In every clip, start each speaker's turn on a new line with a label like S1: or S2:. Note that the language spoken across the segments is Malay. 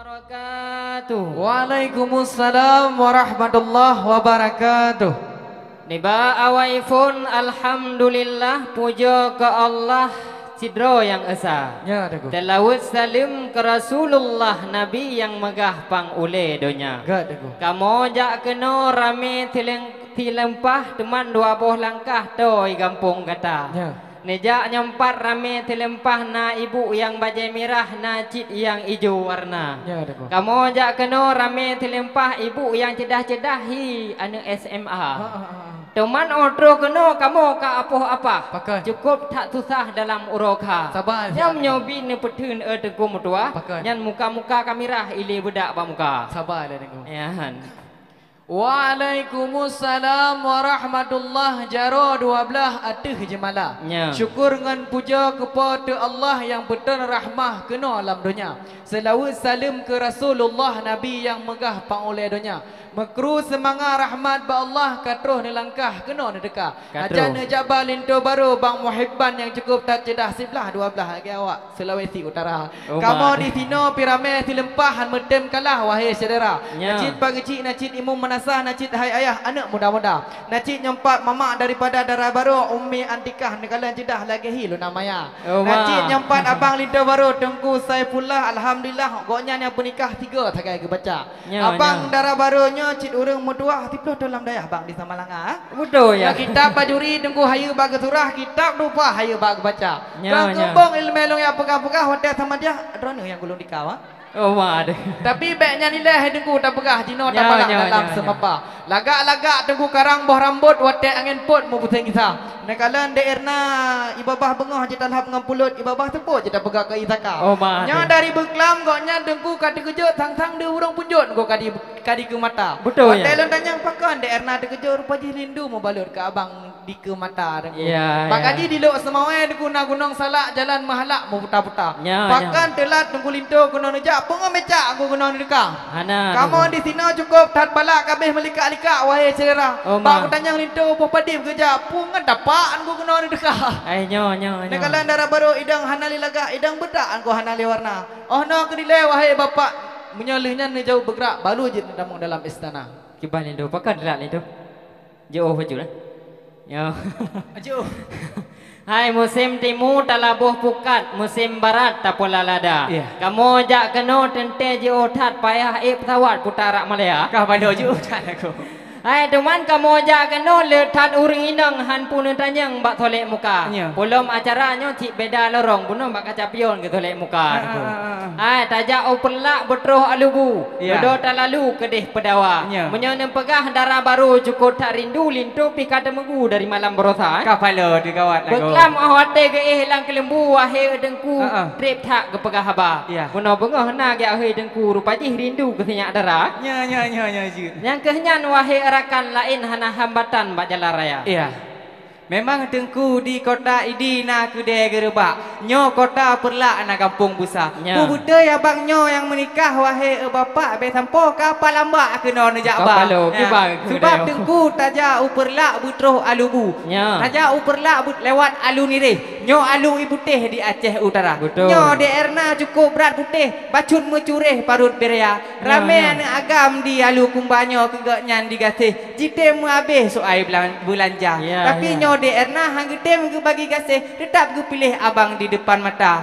S1: wabarakatuh.
S2: Waalaikumsalam warahmatullahi wabarakatuh.
S1: Niba awaifun alhamdulillah puja ke Allah Cidro yang esa.
S2: Ya dagu.
S1: Telawut salim ke Rasulullah Nabi yang megah pang ule donya.
S2: Gak dagu.
S1: Kamu jak kena rame tilempah teman 20 langkah toi gampung kata.
S2: Ya.
S1: Nejak nyempat rame tilempah na ibu yang bajai merah na cid yang hijau warna.
S2: Ya dagu.
S1: Kamu jak kena rame tilempah ibu yang cedah-cedah hi anu SMA. Teman otro kena kamu ka apa-apa.
S2: Pakai.
S1: Cukup tak susah dalam uroka.
S2: Sabar.
S1: Yang nyobi ni petun tengku mutua.
S2: Pakai.
S1: Yang muka-muka kamerah ili budak ba muka.
S2: Sabar lah dagu.
S1: Ya han.
S2: Waalaikumsalam warahmatullahi jaro 12 atuh jemalah.
S1: Ya.
S2: Syukur ngan puja kepada Allah yang betul rahmah kena alam dunia. Selawat salam ke Rasulullah Nabi yang megah pangoleh dunia. Makru semangat rahmat ba Allah katruh ni langkah kena ni dekah. Ajan jabal linto baru bang muhibban yang cukup tak cedah 11 12 lagi awak Sulawesi Utara. Kamu di sino pirame silempahan medem kalah wahai saudara. Nacit pagi cik nacit imum manasah nacit hai ayah anak muda-muda. Nacit nyempat mama daripada darah baru ummi antikah nekalan cedah lagi hilu namanya. Nacit nyempat abang linto baru Tengku Saifullah alhamdulillah goknya yang penikah 3 tagai ke baca. Abang darah barunya cid urang mutua tiploh dalam dayah bang di Samalanga.
S1: Betul ya.
S2: Kitab bajuri tengku hayu bag surah kitab lupa hayu bag baca. Bang kembang ilmu long yang pegah-pegah hotel sama dia drone yang gulung di kawa.
S1: Oh ada.
S2: Tapi baiknya nilai tengku tak pegah jino tak balak dalam semapa. Lagak-lagak tengku karang boh rambut hotel angin pot mu pusing kisah. Nekalan daerna ibabah bengah je talhap dengan pulut ibabah tepuk je tak pegah ke Isaka. Nya dari Beklam goknya tengku kadi kejut tang-tang dia urang punjut go kadi ke mata.
S1: Betul ya.
S2: Hotel tanya pakan daerna terkejut rupa je lindu mau balur ke abang di ke mata tengku.
S1: Ya.
S2: Pak kaji di lok semawai tengku na gunung salak jalan mahalak mau putar-putar. Pakan telat tengku lindu gunung nejak penga mecak aku gunung dekang. Kamu di sini cukup tat balak kabeh melikak-likak wahai saudara. Pak tanya lindu apa padim kerja pungan dapaan ku gunung dekang.
S1: Ai nyo.
S2: Nekalan darah baru idang hanali lagak idang bedak ku hanali warna. Oh no kedilai wahai bapak menyolehnya ni jauh bergerak baru je namung dalam istana.
S1: Kiban lindu pakai delak lindu. Jauh baju lah. Yo.
S2: Jauh.
S1: Hai musim timur talabuh pukat, musim barat tapola lada. Kamu jak kena tente je otat payah pesawat putarak Malaya.
S2: Kah pada je otat aku.
S1: Hai teman kamu jak kena letat uring inang han pun tanyang bak tolek muka. Belum acaranya cik beda lorong bunuh bak kaca pion ke tolek muka. Hai tajak upelak betroh alubu. Bedo talalu kedih pedawa. Menyonem pegah darah baru cukup tak rindu lintu pi kata menggu dari malam berosa.
S2: Kapalo di kawat lagu.
S1: Beklam ahote ke hilang kelembu wahai dengku trip tak ke pegah haba. Bunuh bengah na ke ahai dengku rupa jih rindu ke sinyak darah.
S2: Nya je.
S1: Yang kehnyan wahai rakan lain hana hambatan bak jalan raya.
S2: Memang tengku di kota idi na kedai gerebak. Nyo kota perlak na kampung busa. Bu buta ya bang nyo yang menikah wahai bapak be sampo kapal lambak kena nejak ba. Sebab tengku taja uperlak butroh alubu. Taja uperlak but lewat alu nirih. Nyo alu ibu teh di Aceh Utara. Nyo daerna cukup berat putih, bacun mecurih parut beria. Rame anak agam di alu kumbanyo kegaknyan digasih. Jite mu habis soai belanja. Tapi nyo daerna hang gedem ke bagi kasih tetap ke pilih abang di depan mata.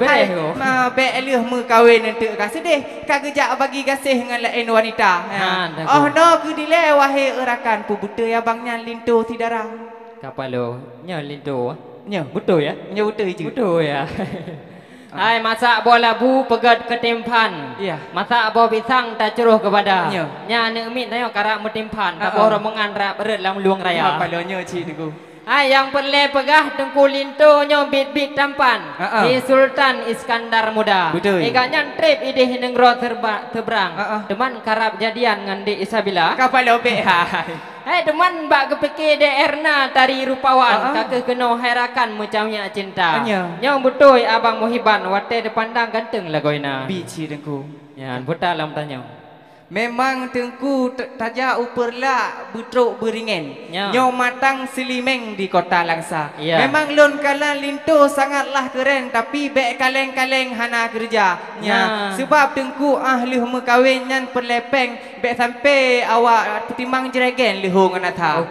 S2: Hai ma be elih mu kahwin entuk kasih deh kagejak bagi kasih dengan lain wanita. Oh no ke dile wahai erakan pu buta abangnya lintu tidara.
S1: Kapalo nya lintu.
S2: Nya betul ya? Nya betul je.
S1: Betul ya. Hai masak bola bu pegat ketimpan. Masak bola pisang tak curuh kepada. Nya anak mit nayo karak metimpan. Tak boh rombongan rap berat lam luang raya.
S2: Kapalo nya cik deku.
S1: Hai yang perle pegah tengku lintu nyo bit-bit tampan. Di Sultan Iskandar Muda. Igaknya trip idih negro terberang. Teman karab jadian ngan di Isabila.
S2: Kapalo be hai.
S1: Hai teman bak kepikir daerna tari rupawan kakek kena herakan macamnya cinta. Yang betul abang muhiban wate depandang ganteng lagoina.
S2: Bici dengku.
S1: Ya buta lam tanya.
S2: Memang tengku taja uperla butruk beringen.
S1: Ya.
S2: Nyo matang silimeng di kota Langsa.
S1: Ya.
S2: Memang lon kala linto sangatlah keren tapi bek kaleng-kaleng hana kerja.
S1: Ya.
S2: Sebab tengku ahli mekawin nyan perlepeng bek sampai awak petimbang jeregen lehung anata.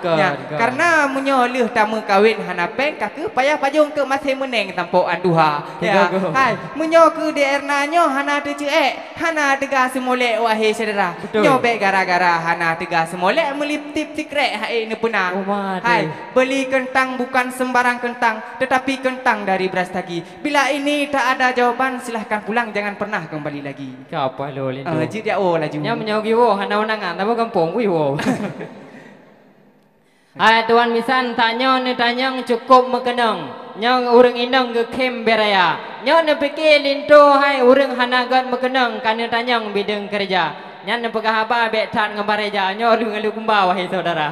S2: Karena menyo leh tamu kawin hana peng kake payah pajung ke masih meneng tampok anduha. Ya. Hai, menyo ke daerah nyo hana teceek, hana tega semolek wahai saudara.
S1: Betul.
S2: Nyobek gara-gara hana tegas semolek meliptip tikrek hai ne puna. Hai, beli kentang bukan sembarang kentang tetapi kentang dari beras tagi. Bila ini tak ada jawaban silahkan pulang jangan pernah kembali lagi.
S1: Apa lo lindu?
S2: Jid dia oh laju.
S1: Nya menyogi wo hana unangan tapi kampung wi wo. Hai tuan misan tanya ni tanyang cukup mekenang. Nyong urang indang ke kem beraya. Nyong ne fikir lintu hai urang hanagat mekenang kana tanyang bidang kerja. Nyan ne pegah haba bek tat ngambareja. Nyong urang ngelu kumba wahai saudara.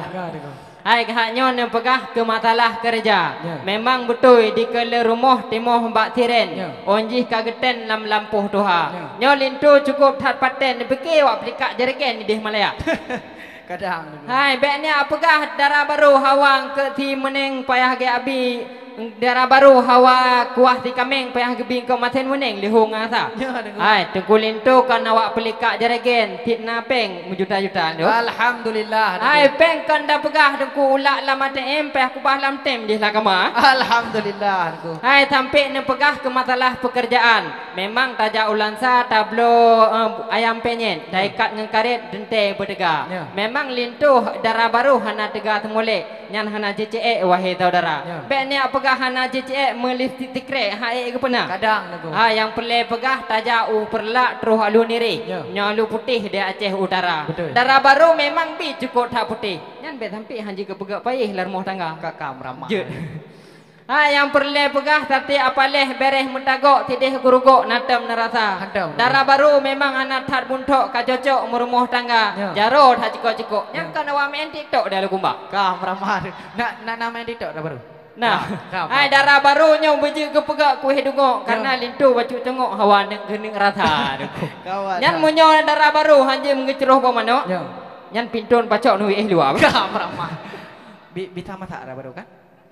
S1: Hai kah nyon ne pegah ke matalah kerja. Memang betul di kele rumah timoh mbak tiren. Onjih kageten lam lampuh tuha. Nyong lintu cukup tat paten ne fikir wak pelikak jeregen di Malaya.
S2: Kadang.
S1: Hai beknya apakah darah baru hawang ke ti meneng payah ge abi darah baru hawa kuah ti kameng payah ge bing ke maten meneng lihung asa. Hai tengkulin tu kan awak pelikak jaregen tit napeng juta-juta tu.
S2: Alhamdulillah.
S1: Hai peng kan dah pegah dengku ulak lam ATM payah ku bahlam tem di lakama.
S2: Alhamdulillah.
S1: Hai tampik ne pegah ke masalah pekerjaan. Memang tajak ulansa tablo ayam penyet daikat ngan karet dente berdega. Memang lintuh darah baru hana tega temolek nyan hana JCE wahai saudara. Beknya apakah hana JCE melifti tikre hae ke pernah?
S2: Kadang nego.
S1: Ha yang perle pegah tajak perlak terus alu niri. Nyalu putih di Aceh Utara. Darah baru memang bi cukup tak putih. Nyan bet sampai hanji ke pegak payih lar rumah tangga.
S2: Kakam ramah.
S1: Ha yang perle pegah tapi apaleh bereh mentagok tidih gurugok natem nerasa. Darah baru memang anak tat buntok ka cocok merumah tangga. Jarod ha cikok-cikok. Yang kan awak main TikTok dah lu kumba.
S2: Kam ramah. Nak main TikTok dah baru.
S1: Nah, ai darah baru nyong beji ke pegak ku hedungok karena lintu baju tengok hawa nek gening rata. Nyan munyo darah baru hanje mengeceroh pa mano. Nyan pintun pacok nu luar.
S2: Kam ramah. Bita mata dah baru kan?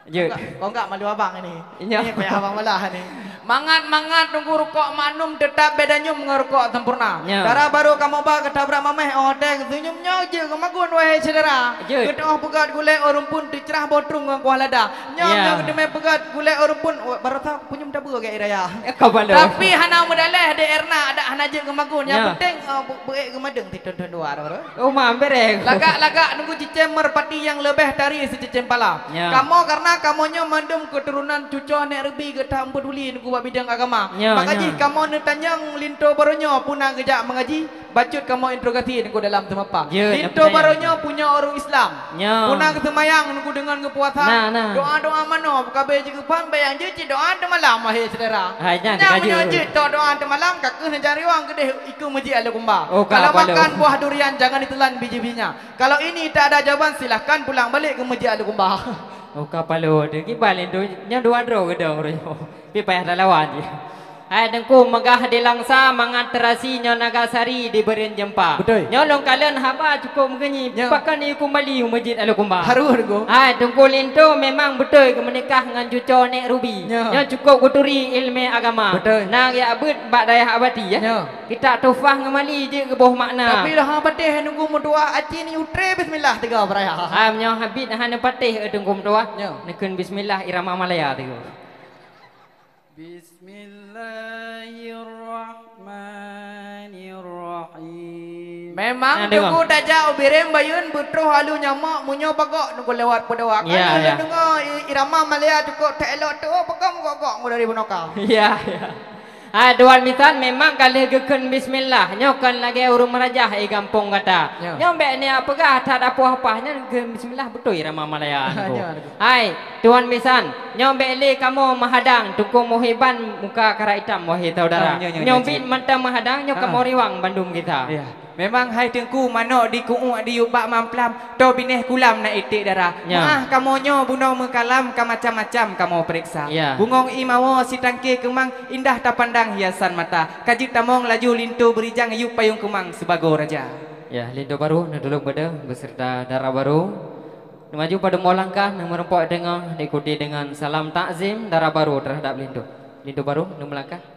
S2: Kau enggak malu abang ini. Ini payah abang malah ni. Mangat tunggu rokok manum tetap bedanya mengerokok sempurna. Darah baru kamu bawa ketabrak mameh odeng senyumnya je kemagun wahai saudara. Ketengah pegat gulai orang pun dicerah botrung dengan kuah lada. Nyom kedemai pegat gulai orang pun baru tak punya dabu ke raya. Tapi hana mudaleh de erna ada hana je kemagun. Yang penting beek kemadeng titon dua.
S1: Oh mambereng.
S2: Lagak nunggu cicem merpati yang lebih dari secicem pala. Kamu karena kamunya mandum keturunan cucu nek rebi getah peduli ku bidang agama. Makaji kamu ne tanyang linto baronyo punang gejak mengaji bacut kamu interogasi ku dalam temapa. Linto baronyo punya orang Islam. Punang semayang ku dengan kepuasan. Doa-doa mano kabe jikepan bayang je doa de malam wahai saudara. Nya menyo doa de malam kakeh cari wang gede iku masjid ala kumba. Kalau makan buah durian jangan ditelan biji-bijinya. Kalau ini tak ada jawaban silahkan pulang balik ke masjid ala kumba.
S1: Oh kapalo de ki balen do nya dua dro gedong ro. Pi payah lawan je. Hai dengku megah di Langsa mangat terasi nya Nagasari di Beren Jempa. Nyolong kalian haba cukup mengenyi pakan ni kembali masjid Al Kumba.
S2: Haru dengku.
S1: Hai dengku lintu memang betul ke menikah dengan cucu nek Ruby. Nya cukup kuturi ilmu agama. Nang ya abut bak daya abadi ya. Kita tufah ngemali je ke boh makna.
S2: Tapi dah patih nunggu mudua aci ni utre bismillah tiga beraya.
S1: Hai nya habit hana patih dengku mudua. Nekun bismillah irama Malaya tiga. Bismillahirrahmanirrahim.
S2: Memang tunggu daja ubirem bayun butro halu nyamak munyo bagok nunggu lewat pedawak. Kan dengar irama Malaya cukup tak elok tu pekam gok dari bonoka.
S1: Ya. Duan misan memang kali geken bismillah nyokan lagi urung merajah gampung kata. Nyombe ni apakah tak ada apa-apa nya bismillah betul irama Malaya. Hai tuan misan nyombe le kamu mahadang tukung muhiban muka kara hitam wahai saudara. Nyombe mentang mahadang nyok moriwang Bandung kita.
S2: Memang hai tengku manok di kuuk di ubak mamplam to bineh kulam na itik darah. Kamu nyo buno mekalam ka macam-macam kamu periksa. Bungong imawo si tangke kemang indah ta pandang hiasan mata. Kajit tamong laju lintu berijang yuk payung kemang sebago raja.
S1: Ya, Lindo baru nak dulu pada beserta darah baru. Maju pada molangkah nak merempok dengan diikuti dengan salam takzim darah baru terhadap Lindo. Lindo baru nak melangkah.